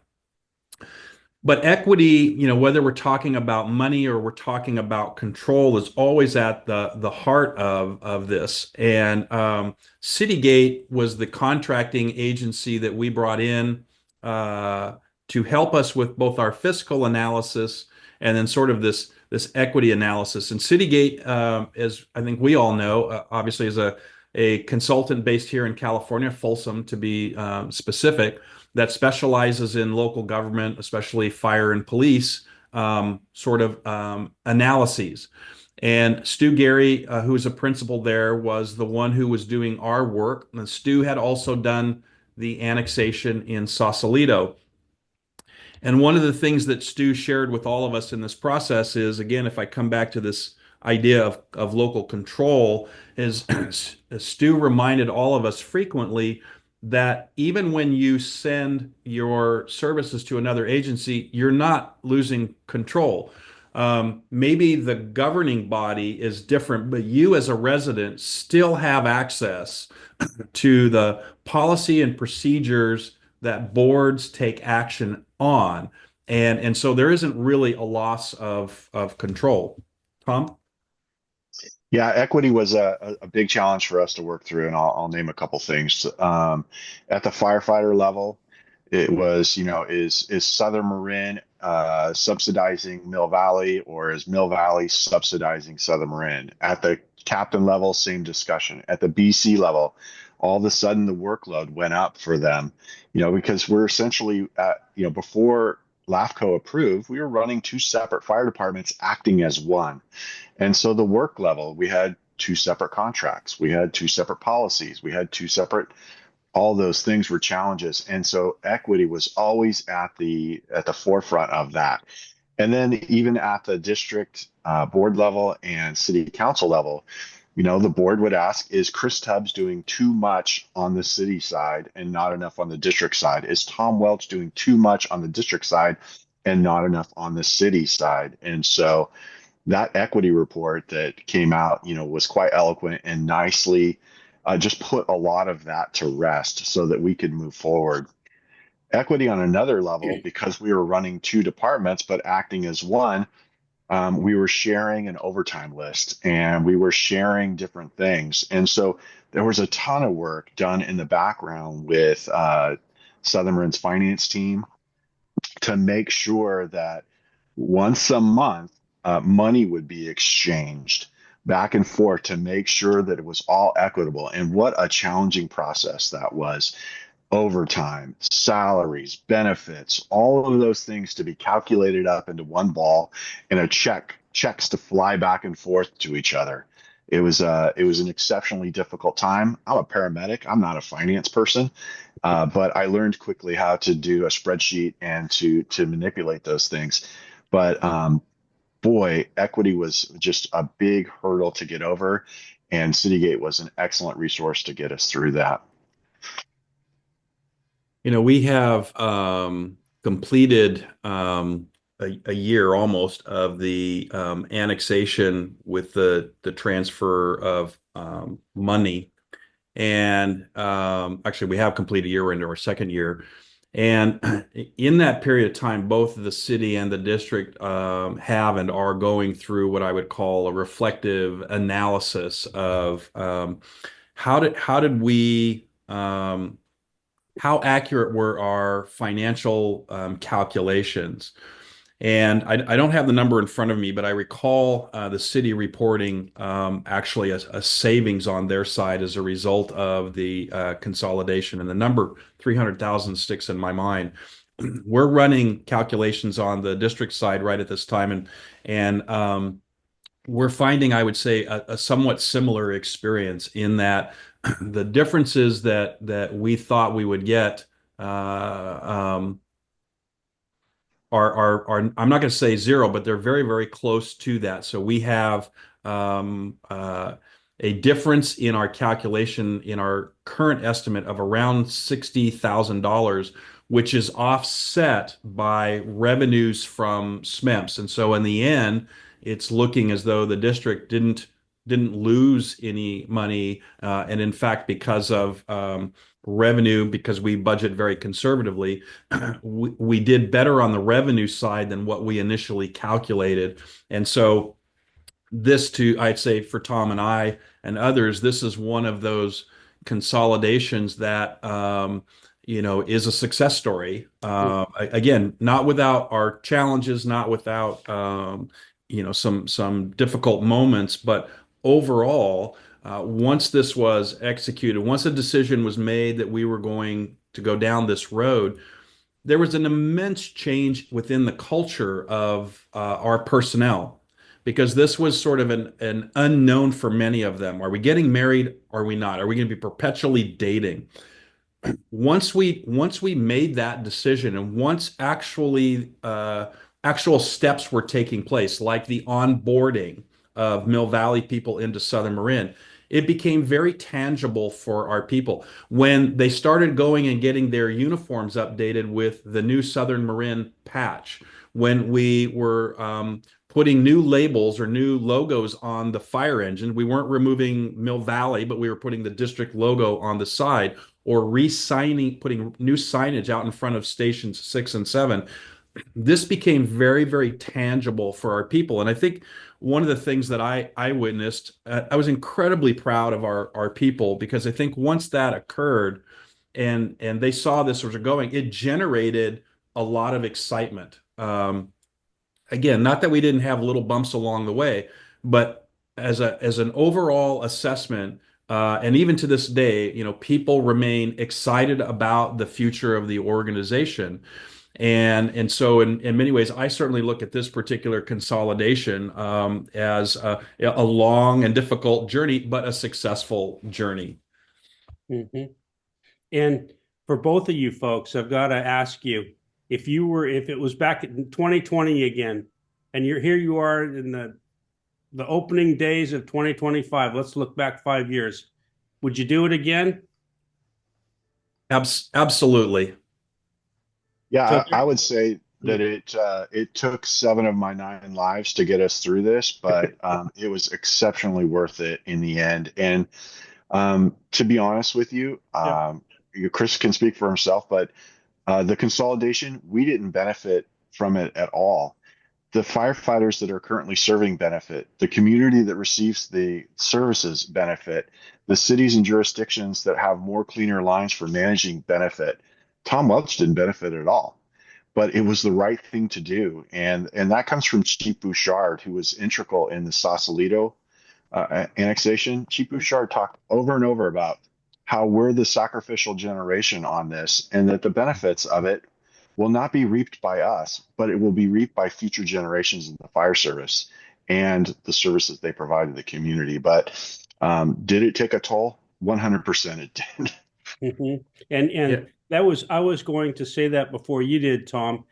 But equity, whether we're talking about money or we're talking about control, is always at the heart of this. And Citygate was the contracting agency that we brought in to help us with both our fiscal analysis and then sort of this equity analysis. And Citygate, as I think we all know, obviously is a consultant based here in California, Folsom to be specific, that specializes in local government, especially fire and police, analyses. And Stu Gary, who is a principal there, was the one who was doing our work. And Stu had also done the annexation in Sausalito. And one of the things that Stu shared with all of us in this process is, again, if I come back to this idea of local control, is Stu reminded all of us frequently that even when you send your services to another agency, you're not losing control. maybe the governing body is different, but you as a resident still have access to the policy and procedures that boards take action on. And so there isn't really a loss of control. Tom? Yeah, equity was a big challenge for us to work through, and I'll name a couple things. At the firefighter level, it was, is Southern Marin subsidizing Mill Valley, or is Mill Valley subsidizing Southern Marin? At the captain level, same discussion. At the BC level, all of a sudden the workload went up for them, because we're essentially before LAFCO approved, we were running two separate fire departments acting as one. And so the work level, we had two separate contracts, we had two separate policies, we had two separate, all those things were challenges. And so equity was always at the forefront of that. And then even at the district board level and city council level, the board would ask, is Chris Tubbs doing too much on the city side and not enough on the district side? Is Tom Welch doing too much on the district side and not enough on the city side? And so that equity report that came out, was quite eloquent and nicely just put a lot of that to rest so that we could move forward. Equity on another level, because we were running two departments but acting as one, we were sharing an overtime list and we were sharing different things. And so there was a ton of work done in the background with Southern Marin's finance team to make sure that once a month, money would be exchanged back and forth to make sure that it was all equitable. And what a challenging process that was. Overtime, salaries, benefits, all of those things to be calculated up into one ball and checks to fly back and forth to each other. It was an exceptionally difficult time. I'm a paramedic. I'm not a finance person, but I learned quickly how to do a spreadsheet and to manipulate those things. But boy, equity was just a big hurdle to get over, and Citygate was an excellent resource to get us through that. We have completed a year almost of the annexation with the transfer of money. And actually, we have completed a year. We're into our second year. And in that period of time, both the city and the district have and are going through what I would call a reflective analysis of how accurate were our financial calculations. And I don't have the number in front of me, but I recall the city reporting actually a savings on their side as a result of the consolidation. And the number 300,000 sticks in my mind. We're running calculations on the district side right at this time, and we're finding, I would say, a somewhat similar experience in that the differences that we thought we would get are I'm not going to say zero, but they're very, very close to that. So we have a difference in our calculation in our current estimate of around $60,000, which is offset by revenues from SMEPS. And so in the end, it's looking as though the district didn't lose any money, and in fact, because of revenue, because we budget very conservatively, we did better on the revenue side than what we initially calculated. And so I'd say for Tom and I and others, this is one of those consolidations that is a success story. Again, not without our challenges, not without some difficult moments, but overall, once this was executed, once a decision was made that we were going to go down this road, there was an immense change within the culture of our personnel, because this was sort of an unknown for many of them. Are we getting married? Are we not? Are we going to be perpetually dating? Once we made that decision, and once actual steps were taking place, like the onboarding of Mill Valley people into Southern Marin, it became very tangible for our people. When they started going and getting their uniforms updated with the new Southern Marin patch, when we were putting new labels or new logos on the fire engine. We weren't removing Mill Valley, but we were putting the district logo on the side, or re-signing, putting new signage out in front of stations 6 and 7. This became very, very tangible for our people. And I think one of the things that I witnessed, I was incredibly proud of our people, because I think once that occurred and they saw this was going, it generated a lot of excitement. Again, not that we didn't have little bumps along the way, but as an overall assessment, and even to this day, people remain excited about the future of the organization. And so in many ways, I certainly look at this particular consolidation as a long and difficult journey, but a successful journey. Mm-hmm. And for both of you folks, I've got to ask you, if it was back in 2020 again, and here you are in the opening days of 2025, let's look back 5 years. Would you do it again? Absolutely. Yeah, I would say that it took 7 of my 9 lives to get us through this, but it was exceptionally worth it in the end. And to be honest with you, Chris can speak for himself, but the consolidation, we didn't benefit from it at all. The firefighters that are currently serving benefit, the community that receives the services benefit, the cities and jurisdictions that have more cleaner lines for managing benefit. Tom Welch didn't benefit at all, but it was the right thing to do. And that comes from Chief Bouchard, who was integral in the Sausalito annexation. Chief Bouchard talked over and over about how we're the sacrificial generation on this, and that the benefits of it will not be reaped by us, but it will be reaped by future generations in the fire service and the services they provide to the community. But did it take a toll? 100% it did. Mm-hmm. And I was going to say that before you did, Tom.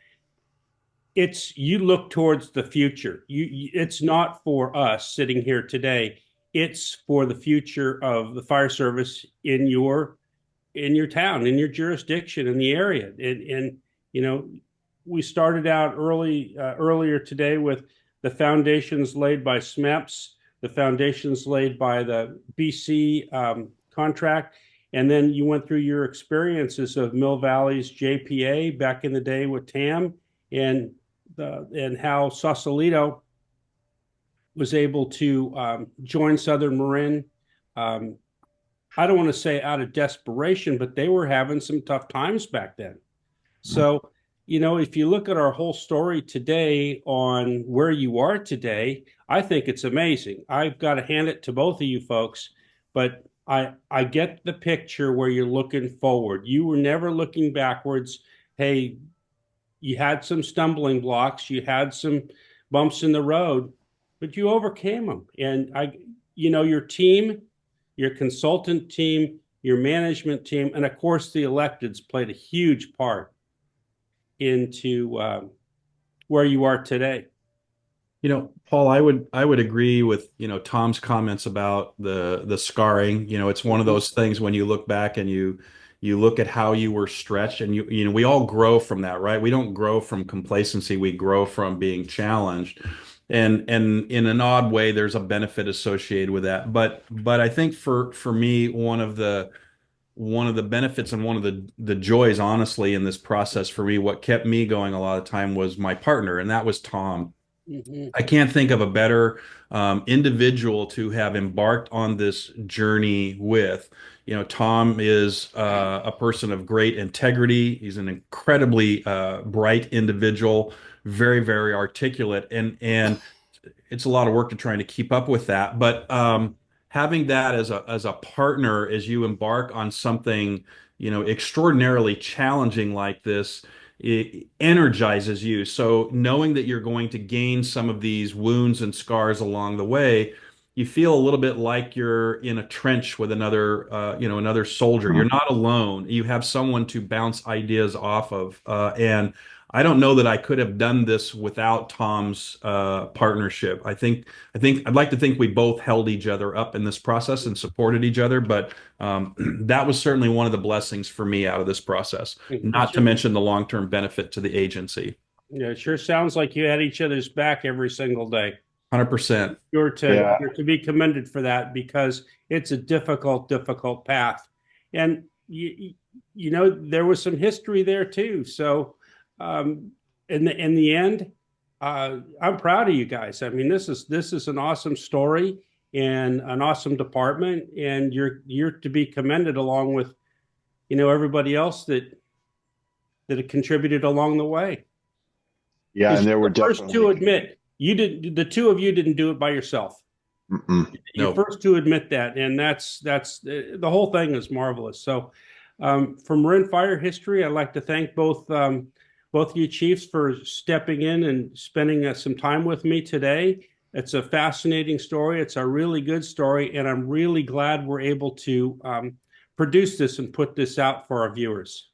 You look towards the future. It's not for us sitting here today. It's for the future of the fire service in your town, in your jurisdiction, in the area. And we started out earlier today with the foundations laid by SMEPS, the foundations laid by the BC contract, and then you went through your experiences of Mill Valley's JPA back in the day with TAM, and how Sausalito was able to join Southern Marin. I don't want to say out of desperation, but they were having some tough times back then. So, if you look at our whole story today on where you are today, I think it's amazing. I've got to hand it to both of you folks, but I get the picture where you're looking forward. You were never looking backwards. Hey, you had some stumbling blocks, you had some bumps in the road, but you overcame them. And your team, your consultant team, your management team, and of course the electeds played a huge part into where you are today. Paul, I would agree with Tom's comments about the scarring. It's one of those things when you look back and you look at how you were stretched, and we all grow from that, right? We don't grow from complacency, we grow from being challenged. And in an odd way, there's a benefit associated with that. But I think for me, one of the benefits and one of the joys, honestly, in this process for me, what kept me going a lot of time was my partner, and that was Tom. Mm-hmm. I can't think of a better individual to have embarked on this journey with. Tom is a person of great integrity. He's an incredibly bright individual, very, very articulate, and it's a lot of work to trying to keep up with that. But having that as a partner as you embark on something extraordinarily challenging like this, it energizes you. So knowing that you're going to gain some of these wounds and scars along the way, you feel a little bit like you're in a trench with another soldier. You're not alone. You have someone to bounce ideas off of. And I don't know that I could have done this without Tom's partnership. I'd like to think we both held each other up in this process and supported each other, but that was certainly one of the blessings for me out of this process, not to mention the long-term benefit to the agency. Yeah, it sure sounds like you had each other's back every single day. 100%. You're to Yeah. you're to be commended for that because it's a difficult path, and you know there was some history there too. So, in the end, I'm proud of you guys. I mean, this is an awesome story and an awesome department, and you're to be commended along with everybody else that had contributed along the way. Yeah, 'Cause and there you're were the first to definitely. admit you didn't. The two of you didn't do it by yourself. Mm-mm. You're No. first to admit that, and that's the whole thing is marvelous. So, from Marin Fire History, I'd like to thank both of you chiefs for stepping in and spending some time with me today. It's a fascinating story. It's a really good story, and I'm really glad we're able to produce this and put this out for our viewers.